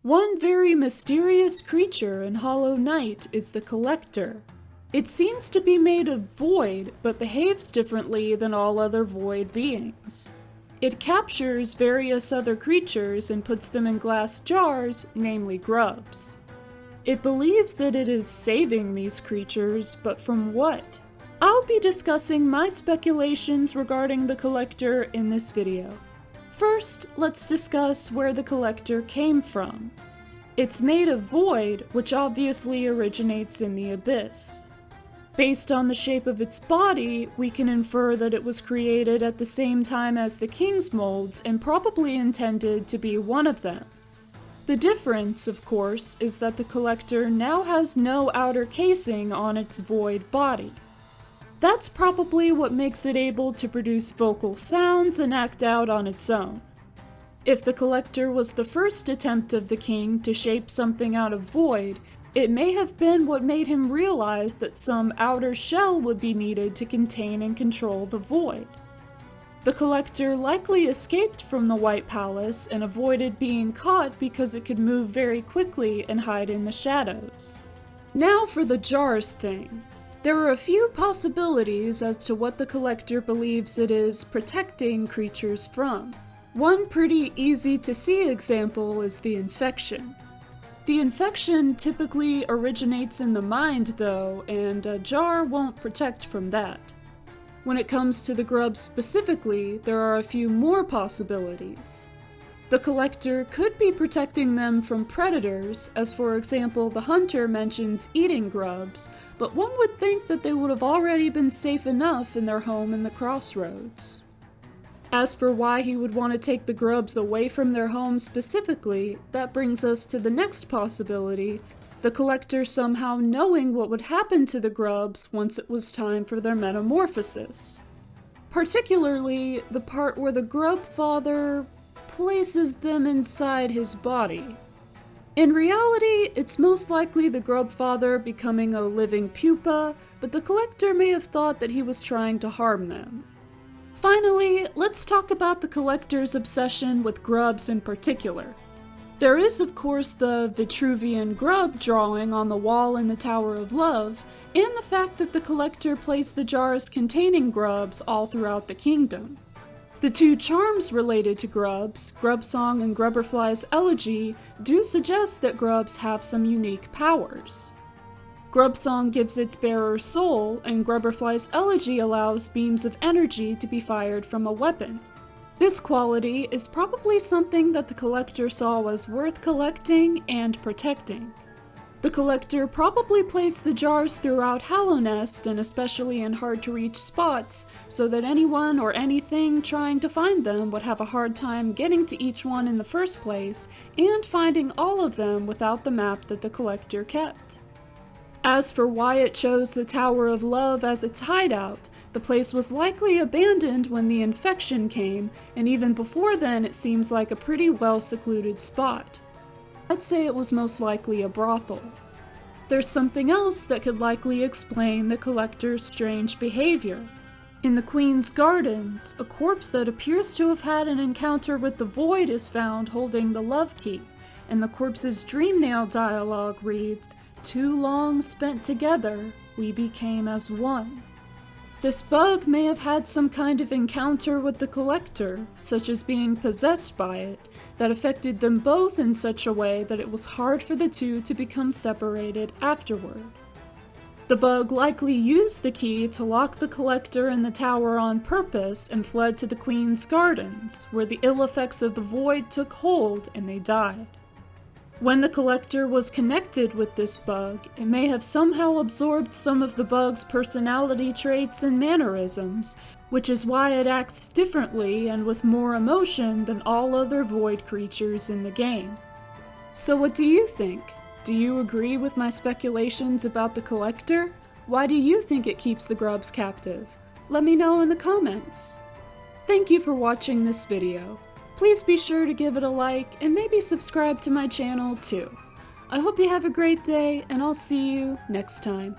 One very mysterious creature in Hollow Knight is the Collector. It seems to be made of void, but behaves differently than all other void beings. It captures various other creatures and puts them in glass jars, namely grubs. It believes that it is saving these creatures, but from what? I'll be discussing my speculations regarding the Collector in this video. First, let's discuss where the Collector came from. It's made of void, which obviously originates in the abyss. Based on the shape of its body, we can infer that it was created at the same time as the King's molds and probably intended to be one of them. The difference, of course, is that the Collector now has no outer casing on its void body. That's probably what makes it able to produce vocal sounds and act out on its own. If the Collector was the first attempt of the King to shape something out of void, it may have been what made him realize that some outer shell would be needed to contain and control the void. The Collector likely escaped from the White Palace and avoided being caught because it could move very quickly and hide in the shadows. Now for the jars thing. There are a few possibilities as to what the Collector believes it is protecting creatures from. One pretty easy to see example is the infection. The infection typically originates in the mind though, and a jar won't protect from that. When it comes to the grubs specifically, there are a few more possibilities. The Collector could be protecting them from predators, as for example the hunter mentions eating grubs, but one would think that they would have already been safe enough in their home in the crossroads. As for why he would want to take the grubs away from their home specifically, that brings us to the next possibility, the Collector somehow knowing what would happen to the grubs once it was time for their metamorphosis. Particularly the part where the grub father places them inside his body. In reality, it's most likely the grub father becoming a living pupa, but the Collector may have thought that he was trying to harm them. Finally, let's talk about the Collector's obsession with grubs in particular. There is, of course, the Vitruvian grub drawing on the wall in the Tower of Love, and the fact that the Collector placed the jars containing grubs all throughout the kingdom. The two charms related to grubs, Grub Song and Grubberfly's Elegy, do suggest that grubs have some unique powers. Grub Song gives its bearer soul, and Grubberfly's Elegy allows beams of energy to be fired from a weapon. This quality is probably something that the Collector saw as worth collecting and protecting. The Collector probably placed the jars throughout Hallownest and especially in hard-to-reach spots so that anyone or anything trying to find them would have a hard time getting to each one in the first place and finding all of them without the map that the Collector kept. As for why it chose the Tower of Love as its hideout, the place was likely abandoned when the infection came, and even before then it seems like a pretty well-secluded spot. I'd say it was most likely a brothel. There's something else that could likely explain the Collector's strange behavior. In the Queen's Gardens, a corpse that appears to have had an encounter with the Void is found holding the love key, and the corpse's dreamnail dialogue reads, "Too long spent together, we became as one." This bug may have had some kind of encounter with the Collector, such as being possessed by it, that affected them both in such a way that it was hard for the two to become separated afterward. The bug likely used the key to lock the Collector in the tower on purpose and fled to the Queen's Gardens, where the ill effects of the Void took hold and they died. When the Collector was connected with this bug, it may have somehow absorbed some of the bug's personality traits and mannerisms, which is why it acts differently and with more emotion than all other Void creatures in the game. So what do you think? Do you agree with my speculations about the Collector? Why do you think it keeps the grubs captive? Let me know in the comments. Thank you for watching this video. Please be sure to give it a like and maybe subscribe to my channel too. I hope you have a great day and I'll see you next time.